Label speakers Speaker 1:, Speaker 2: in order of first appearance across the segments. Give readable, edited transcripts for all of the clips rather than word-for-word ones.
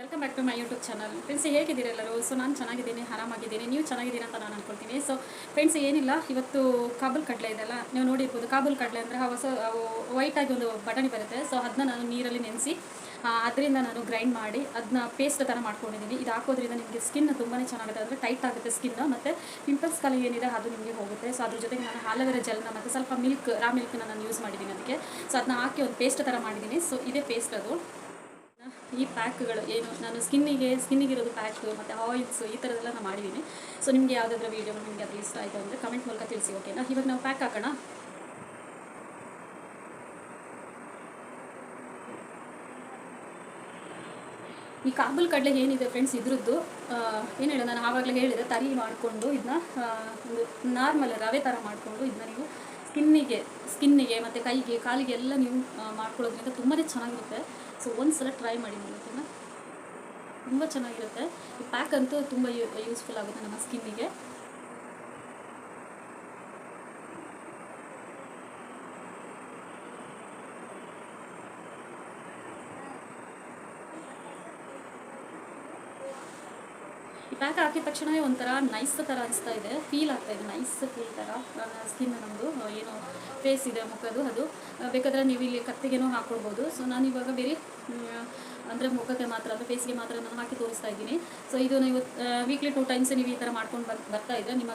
Speaker 1: Welcome back to my YouTube channel. Friends, ಹೇಗಿದ್ದೀರಿ ಎಲ್ಲರೂ? So ನಾನು ಚೆನ್ನಾಗಿದ್ದೀನಿ, ಆರಾಮಾಗಿದ್ದೀನಿ. ನೀವು ಚೆನ್ನಾಗಿದ್ದೀರಾ ಅಂತ ನಾನು ಅನ್ಕೊಳ್ತೀನಿ. ಸೊ ಫ್ರೆಂಡ್ಸ್, ಏನಿಲ್ಲ, ಇವತ್ತು ಕಾಬೂಲ್ ಕಡಲೆ ಇದೆಲ್ಲ ನೀವು ನೋಡಿರ್ಬೋದು. ಕಾಬೂಲ್ ಕಡಲೆ ಅಂದರೆ ಹೊಸ ವೈಟಾಗಿ ಒಂದು ಬಟಾಣಿ ಬರುತ್ತೆ. ಸೊ ಅದನ್ನ ನಾನು ನೀರಲ್ಲಿ ನೆನೆಸಿ ಅದರಿಂದ ನಾನು ಗ್ರೈಂಡ್ ಮಾಡಿ ಅದನ್ನ ಪೇಸ್ಟ್ ಥರ ಮಾಡ್ಕೊಂಡಿದ್ದೀನಿ. ಇದು ಹಾಕೋದ್ರಿಂದ ನಿಮಗೆ ಸ್ಕಿನ್ ತುಂಬಾ ಚೆನ್ನಾಗುತ್ತೆ, ಅಂದರೆ ಟೈಟ್ ಆಗುತ್ತೆ ಸ್ಕಿನ್, ಮತ್ತು ಪಿಂಪಲ್ಸ್ ಕಲೆ ಏನಿದೆ ಅದು ನಿಮಗೆ ಹೋಗುತ್ತೆ. ಸೊ ಅದ್ರ ಜೊತೆಗೆ ನಾನು ಆಲೋವೆರಾ ಜೆಲ್ನ ಮತ್ತು ಸ್ವಲ್ಪ ರಾ ಮಿಲ್ಕ್ನ ನಾನು ಯೂಸ್ ಮಾಡಿದ್ದೀನಿ ಅದಕ್ಕೆ. ಸೊ ಅದನ್ನ ಹಾಕಿ ಒಂದು ಪೇಸ್ಟ್ ಥರ ಮಾಡಿದ್ದೀನಿ. ಸೊ ಇದೇ ಪೇಸ್ಟ್ ಅದು. ಈ ಪ್ಯಾಕ್ಗಳು ಏನು ನಾನು ಸ್ಕಿನ್ನಿಗಿರೋದು ಪ್ಯಾಕ್ ಮತ್ತು ಆಯಿಲ್ಸು ಈ ಥರದ್ದೆಲ್ಲ ನಾನು ಮಾಡಿದ್ದೀನಿ. ಸೊ ನಿಮಗೆ ಯಾವುದಾದ್ರೂ ವೀಡಿಯೋ ನಿಮಗೆ ಅದು ಇಷ್ಟ ಆಯಿತು ಅಂದರೆ ಕಮೆಂಟ್ ಮೂಲಕ ತಿಳಿಸಿ, ಓಕೆನಾ? ಇವಾಗ ನಾವು ಪ್ಯಾಕ್ ಹಾಕೋಣ. ಈ ಕಾಬೂಲ್ ಕಡಲೆ ಏನಿದೆ ಫ್ರೆಂಡ್ಸ್, ಇದ್ರದ್ದು ಏನು ಹೇಳೋದು, ನಾನು ಆವಾಗಲೇ ಹೇಳಿದೆ, ತರಿ ಮಾಡಿಕೊಂಡು ಇದನ್ನ ಒಂದು ನಾರ್ಮಲ್ ರವೆ ಥರ ಮಾಡಿಕೊಂಡು ಇದನ್ನ ನೀವು ಸ್ಕಿನ್ನಿಗೆ ಮತ್ತು ಕೈಗೆ ಕಾಲಿಗೆ ಎಲ್ಲ ನೀವು ಮಾಡ್ಕೊಳ್ಳೋದ್ರಿಂದ ತುಂಬಾ ಚೆನ್ನಾಗಿರುತ್ತೆ. ಸೊ ಒಂದು ಸಲ ಟ್ರೈ ಮಾಡಿ ಓಕೆನಾ? ತುಂಬ ಚೆನ್ನಾಗಿರುತ್ತೆ. ಈ ಪ್ಯಾಕ್ ಅಂತೂ ತುಂಬ ಯೂಸ್ಫುಲ್ ಆಗುತ್ತೆ ನಮ್ಮ ಸ್ಕಿನ್ನಿಗೆ. ಈ ಪ್ಯಾಕ್ ಹಾಕಿದ ತಕ್ಷಣ ಒಂಥರ ನೈಸ್ ಥರ ಅನಿಸ್ತಾ ಇದೆ, ಫೀಲ್ ಆಗ್ತಾ ಇದೆ, ನೈಸ್ ಫೀಲ್ ಥರ. ಸ್ಕಿನ್ ನಮ್ಮದು ಏನು ಫೇಸ್ ಇದೆ ಮುಖದ್ದು, ಅದು ಬೇಕಾದರೆ ನೀವು ಇಲ್ಲಿ ಕತ್ತಿಗೆನೂ ಹಾಕ್ಕೊಳ್ಬೋದು. ಸೊ ನಾನಿವಾಗ ಬೇರೆ ಅಂದರೆ ಮುಖಕ್ಕೆ ಮಾತ್ರ, ಅಂದರೆ ಫೇಸ್ಗೆ ಮಾತ್ರ ನಾನು ಹಾಕಿ ತೋರಿಸ್ತಾ ಇದ್ದೀನಿ. ಸೊ ಇದು ನೀವು ವೀಕ್ಲಿ 2 ಟೈಮ್ಸ್ ನೀವು ಈ ಥರ ಮಾಡ್ಕೊಂಡು ಬರ್ತಾ ಇದ್ದರೆ ನಿಮ್ಮ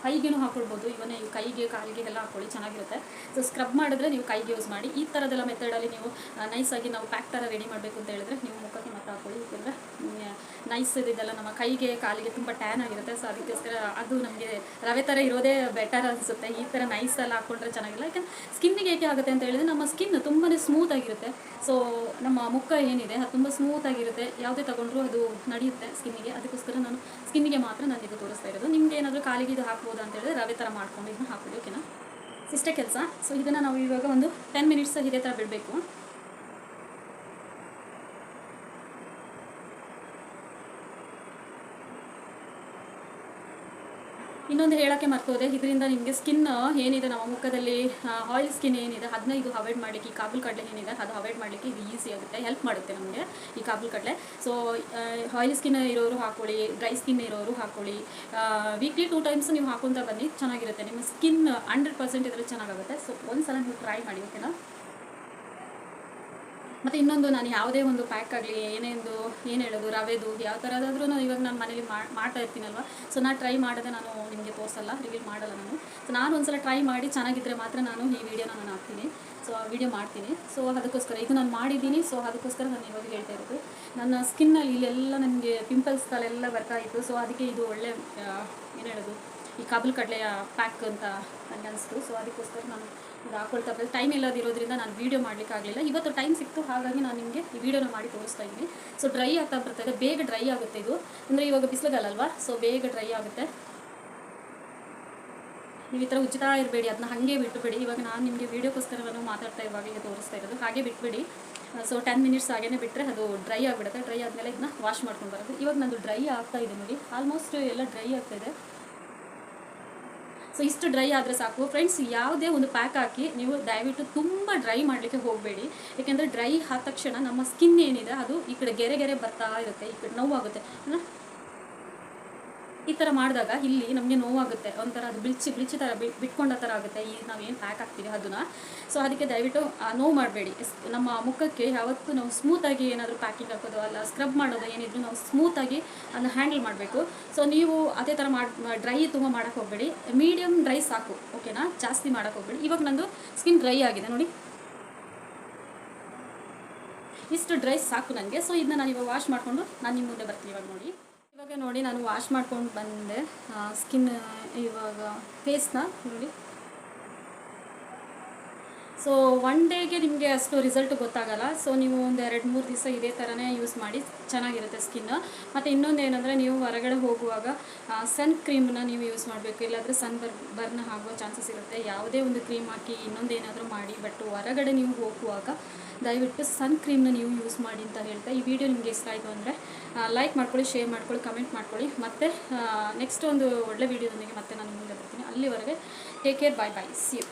Speaker 1: ಕೈಗೇನೂ ಹಾಕ್ಕೊಳ್ಬೋದು. ಇವನ್ನೇ ಕೈಗೆ ಕಾಲಿಗೆ ಎಲ್ಲ ಹಾಕ್ಕೊಳ್ಳಿ, ಚೆನ್ನಾಗಿರುತ್ತೆ. ಸೊ ಸ್ಕ್ರಬ್ ಮಾಡಿದ್ರೆ ನೀವು ಕೈಗೆ ಯೂಸ್ ಮಾಡಿ. ಈ ಥರದ್ದೆಲ್ಲ ಮೆಥಡಲ್ಲಿ ನೀವು ನೈಸಾಗಿ ನಾವು ಪ್ಯಾಕ್ ಥರ ರೆಡಿ ಮಾಡಬೇಕು ಅಂತ ಹೇಳಿದ್ರೆ ನೀವು ಮುಖಕ್ಕೆ ಮಾತ್ರ ಹಾಕ್ಕೊಳ್ಳಿ. ಯಾಕೆಂದರೆ ನೈಸ್ ಇದೆಲ್ಲ ನಮ್ಮ ಕೈಗೆ ಕಾಲಿಗೆ ತುಂಬ ಟ್ಯಾನ್ ಆಗಿರುತ್ತೆ. ಸೊ ಅದಕ್ಕೋಸ್ಕರ ಅದು ನಮಗೆ ರವೆ ಥರ ಇರೋದೇ ಬೆಟರ್ ಅನಿಸುತ್ತೆ. ಈ ಥರ ನೈಸೆಲ್ಲ ಹಾಕ್ಕೊಂಡ್ರೆ ಚೆನ್ನಾಗಿಲ್ಲ. ಯಾಕೆಂದರೆ ಸ್ಕಿನ್ನಿಗೆ ಏಕೆ ಆಗುತ್ತೆ ಅಂತ ಹೇಳಿದ್ರೆ ನಮ್ಮ ಸ್ಕಿನ್ ತುಂಬಾ ಸ್ಮೂತಾಗಿರುತ್ತೆ. ಸೊ ನಮ್ಮ ಮುಖ ಏನಿದೆ ಅದು ತುಂಬ ಸ್ಮೂತಾಗಿರುತ್ತೆ, ಯಾವುದೇ ತೊಗೊಂಡ್ರೂ ಅದು ನಡೆಯುತ್ತೆ ಸ್ಕಿನ್ನಿಗೆ. ಅದಕ್ಕೋಸ್ಕರ ನಾನು ಸ್ಕಿನ್ನಿಗೆ ಮಾತ್ರ ನಾನು ಇದು ತೋರಿಸ್ತಾ ಇರೋದು. ನಿಮಗೆ ಏನಾದರೂ ಕಾಲಿಗೆ ಇದು ಹಾಕ್ಬೋದು ಅಂತ ಹೇಳಿದ್ರೆ ರವೆ ಥರ ಮಾಡ್ಕೊಂಡು ಇದನ್ನ ಹಾಕ್ಬೋದು, ಓಕೆನಾ? ಇಷ್ಟೇ ಕೆಲಸ. ಸೊ ಇದನ್ನು ನಾವು ಇವಾಗ ಒಂದು 10 ಮಿನಿಟ್ಸ್ ಇದೇ ಥರ ಬಿಡಬೇಕು. ಇನ್ನೊಂದು ಹೇಳೋಕ್ಕೆ ಮರ್ತೋದೆ, ಇದರಿಂದ ನಿಮಗೆ ಸ್ಕಿನ್ ಏನಿದೆ ನಮ್ಮ ಮುಖದಲ್ಲಿ ಆಯಿಲ್ ಸ್ಕಿನ್ ಏನಿದೆ ಅದನ್ನ ಇದು ಅವಾಯ್ಡ್ ಮಾಡಲಿಕ್ಕೆ, ಈ ಕಾಬೂಲ್ ಕಡಲೆ ಏನಿದೆ ಅದು ಅವಾಯ್ಡ್ ಮಾಡಲಿಕ್ಕೆ ಇದು ಈಸಿ ಆಗುತ್ತೆ, ಹೆಲ್ಪ್ ಮಾಡುತ್ತೆ ನಮಗೆ ಈ ಕಾಬೂಲ್ ಕಡಲೆ. ಸೊ ಆಯಿಲ್ ಸ್ಕಿನ್ ಇರೋರು ಹಾಕ್ಕೊಳ್ಳಿ, ಡ್ರೈ ಸ್ಕಿನ್ ಇರೋರು ಹಾಕ್ಕೊಳ್ಳಿ. ವೀಕ್ಲಿ 2 ಟೈಮ್ಸ್ ನೀವು ಹಾಕ್ಕೊತಾ ಬನ್ನಿ, ಚೆನ್ನಾಗಿರುತ್ತೆ. ನಿಮ್ಮ ಸ್ಕಿನ್ 100% ಇದರಲ್ಲಿ ಚೆನ್ನಾಗಾಗುತ್ತೆ. ಸೊ ಒಂದು ಸಲ ನೀವು ಟ್ರೈ ಮಾಡಿ, ಓಕೆನಾ? ಮತ್ತು ಇನ್ನೊಂದು, ನಾನು ಯಾವುದೇ ಒಂದು ಪ್ಯಾಕ್ ಆಗಲಿ ಏನು ಹೇಳೋದು, ರವೆದು ಯಾವ ಥರದಾದ್ರೂ ಇವಾಗ ನಾನು ಮನೇಲಿ ಮಾಡ್ತಾ ಇರ್ತೀನಲ್ವ. ಸೊ ನಾನು ಟ್ರೈ ಮಾಡಿದೆ, ನಾನು ನಿಮಗೆ ತೋರಿಸಲ್ಲ, ರಿವೀಲ್ ಮಾಡಲ್ಲ ನಾನು. ಸೊ ನಾನು ಒಂದು ಸಲ ಟ್ರೈ ಮಾಡಿ ಚೆನ್ನಾಗಿದ್ದರೆ ಮಾತ್ರ ನಾನು ಈ ವಿಡಿಯೋನ ನಾನು ಹಾಕ್ತೀನಿ. ಸೊ ಆ ವಿಡಿಯೋ ಮಾಡ್ತೀನಿ. ಸೊ ಅದಕ್ಕೋಸ್ಕರ ಇದು ನಾನು ಮಾಡಿದ್ದೀನಿ. ಸೊ ಅದಕ್ಕೋಸ್ಕರ ನಾನು ಇವಾಗ ಹೇಳ್ತಾ ಇರೋದು, ನನ್ನ ಸ್ಕಿನ್ನಲ್ಲಿ ಇಲ್ಲೆಲ್ಲ ನನಗೆ ಪಿಂಪಲ್ಸ್ ಕಾಲೆಲ್ಲ ಬರ್ತಾಯಿತ್ತು. ಸೊ ಅದಕ್ಕೆ ಇದು ಒಳ್ಳೆ ಏನು ಹೇಳೋದು, ಈ ಕಾಬೂಲ್ ಕಡಲೆಯ ಪ್ಯಾಕ್ ಅಂತ ನನಗೆ ಅನಿಸ್ತು. ಸೊ ಅದಕ್ಕೋಸ್ಕರ ನಾನು ಇದು ಹಾಕ್ಕೊಳ್ತಾ ಇರೋದು. ಟೈಮ್ ಇಲ್ಲದಿರೋದ್ರಿಂದ ನಾನು ವೀಡಿಯೋ ಮಾಡಲಿಕ್ಕಾಗಲಿಲ್ಲ. ಇವತ್ತು ಟೈಮ್ ಸಿಕ್ತು, ಹಾಗಾಗಿ ನಾನು ನಿಮಗೆ ಈ ವಿಡಿಯೋನ ಮಾಡಿ ತೋರಿಸ್ತಾ ಇದ್ದೀನಿ. ಸೊ ಡ್ರೈ ಆಗ್ತಾ ಬರ್ತಾಯಿದೆ, ಬೇಗ ಡ್ರೈ ಆಗುತ್ತೆ ಇದು, ಅಂದರೆ ಇವಾಗ ಬಿಸಿಲುಗಾಲ ಅಲ್ವಾ. ಸೊ ಬೇಗ ಡ್ರೈ ಆಗುತ್ತೆ. ನೀವು ಈ ಥರ ಉಜ್ಜುತ್ತಾ ಇರಬೇಡಿ, ಅದನ್ನ ಹಾಗೆ ಬಿಟ್ಟುಬಿಡಿ. ಇವಾಗ ನಾನು ನಿಮಗೆ ವೀಡಿಯೋಕ್ಕೋಸ್ಕರ ನಾನು ಮಾತಾಡ್ತಾ ಇರುವಾಗ ಈಗ ತೋರಿಸ್ತಾ ಇರೋದು, ಹಾಗೆ ಬಿಟ್ಬಿಡಿ. ಸೊ 10 ಮಿನಿಟ್ಸ್ ಹಾಗೇ ಬಿಟ್ಟರೆ ಅದು ಡ್ರೈ ಆಗಿಬಿಡುತ್ತೆ. ಡ್ರೈ ಆದಮೇಲೆ ಇದನ್ನ ವಾಶ್ ಮಾಡ್ಕೊಂಡು ಬರೋದು. ಇವಾಗ ನಂದು ಡ್ರೈ ಆಗ್ತಾ ಇದೆ ನೋಡಿ, ಆಲ್ಮೋಸ್ಟ್ ಎಲ್ಲ ಡ್ರೈ ಆಗ್ತಾಯಿದೆ. ಸೊ ಇಷ್ಟು ಡ್ರೈ ಆದರೆ ಸಾಕು ಫ್ರೆಂಡ್ಸ್. ಯಾವುದೇ ಒಂದು ಪ್ಯಾಕ್ ಹಾಕಿ ನೀವು ದಯವಿಟ್ಟು ತುಂಬ ಡ್ರೈ ಮಾಡಲಿಕ್ಕೆ ಹೋಗಬೇಡಿ. ಏಕೆಂದರೆ ಡ್ರೈ ಆದ ತಕ್ಷಣ ನಮ್ಮ ಸ್ಕಿನ್ ಏನಿದೆ ಅದು ಈ ಕಡೆ ಗೆರೆ ಬರ್ತಾ ಇರುತ್ತೆ, ಈ ಕಡೆ ನೋವಾಗುತ್ತೆ. ಈ ಥರ ಮಾಡಿದಾಗ ಇಲ್ಲಿ ನಮಗೆ ನೋವಾಗುತ್ತೆ, ಒಂಥರ ಅದು ಬ್ಲಿಚ್ಚಿ ಥರ ಬಿಟ್ಕೊಂಡ ಥರ ಆಗುತ್ತೆ ಈ ನಾವೇನು ಪ್ಯಾಕ್ ಹಾಕ್ತೀವಿ ಅದನ್ನು. ಸೊ ಅದಕ್ಕೆ ದಯವಿಟ್ಟು ನೋವು ಮಾಡಬೇಡಿ. ನಮ್ಮ ಮುಖಕ್ಕೆ ಯಾವತ್ತೂ ನಾವು ಸ್ಮೂತಾಗಿ ಏನಾದರೂ ಪ್ಯಾಕಿಂಗ್ ಹಾಕೋದು ಅಲ್ಲ ಸ್ಕ್ರಬ್ ಮಾಡೋದು ಏನಿದ್ರು ನಾವು ಸ್ಮೂತಾಗಿ ಅದನ್ನು ಹ್ಯಾಂಡಲ್ ಮಾಡಬೇಕು. ಸೊ ನೀವು ಅದೇ ಥರ ಡ್ರೈ ತುಂಬ ಮಾಡೋಕ್ಕೆ ಹೋಗಬೇಡಿ, ಮೀಡಿಯಮ್ ಡ್ರೈ ಸಾಕು, ಓಕೆನಾ? ಜಾಸ್ತಿ ಮಾಡೋಕ್ಕೆ ಹೋಗಬೇಡಿ. ಇವಾಗ ನಂದು ಸ್ಕಿನ್ ಡ್ರೈ ಆಗಿದೆ ನೋಡಿ, ಇಷ್ಟು ಡ್ರೈ ಸಾಕು ನನಗೆ. ಸೊ ಇದನ್ನ ನಾನು ಇವಾಗ ವಾಶ್ ಮಾಡಿಕೊಂಡು ನಾನು ನಿಮ್ಮ ಮುಂದೆ ಬರ್ತೀನಿ. ಇವಾಗ ನೋಡಿ ನಾನು ವಾಶ್ ಮಾಡ್ಕೊಂಡು ಬಂದೆ ಸ್ಕಿನ್, ಇವಾಗ ಫೇಸ್ನ ನೋಡಿ. ಸೊ 1 ಡೇಗೆ ನಿಮಗೆ ಅಷ್ಟು ರಿಸಲ್ಟ್ ಗೊತ್ತಾಗಲ್ಲ. ಸೊ ನೀವು ಒಂದು 2-3 ದಿವಸ ಇದೇ ಥರನೇ ಯೂಸ್ ಮಾಡಿ, ಚೆನ್ನಾಗಿರುತ್ತೆ ಸ್ಕಿನ್. ಮತ್ತು ಇನ್ನೊಂದು ಏನಂದರೆ, ನೀವು ಹೊರಗಡೆ ಹೋಗುವಾಗ ಸನ್ ಕ್ರೀಮ್ನ ನೀವು ಯೂಸ್ ಮಾಡಬೇಕು, ಇಲ್ಲಾಂದರೆ ಬರ್ನ್ ಆಗುವ ಚಾನ್ಸಸ್ ಇರುತ್ತೆ. ಯಾವುದೇ ಒಂದು ಕ್ರೀಮ್ ಹಾಕಿ ಇನ್ನೊಂದೇನಾದರೂ ಮಾಡಿ, ಬಟ್ ಹೊರಗಡೆ ನೀವು ಹೋಗುವಾಗ ದಯವಿಟ್ಟು ಸನ್ ಕ್ರೀಮ್ನ ನೀವು ಯೂಸ್ ಮಾಡಿ ಅಂತ ಹೇಳ್ತಾ, ಈ ವಿಡಿಯೋ ನಿಮಗೆ ಇಷ್ಟ ಆಯಿತು ಅಂದರೆ ಲೈಕ್ ಮಾಡ್ಕೊಳ್ಳಿ, ಶೇರ್ ಮಾಡ್ಕೊಳ್ಳಿ, ಕಮೆಂಟ್ ಮಾಡ್ಕೊಳ್ಳಿ. ಮತ್ತು ನೆಕ್ಸ್ಟ್ ಒಂದು ಒಳ್ಳೆ ವೀಡಿಯೋದೊಂದಿಗೆ ಮತ್ತೆ ನಾನು ಮುಂದೆ ಬರ್ತೀನಿ. ಅಲ್ಲಿವರೆಗೆ take care, bye bye, see you.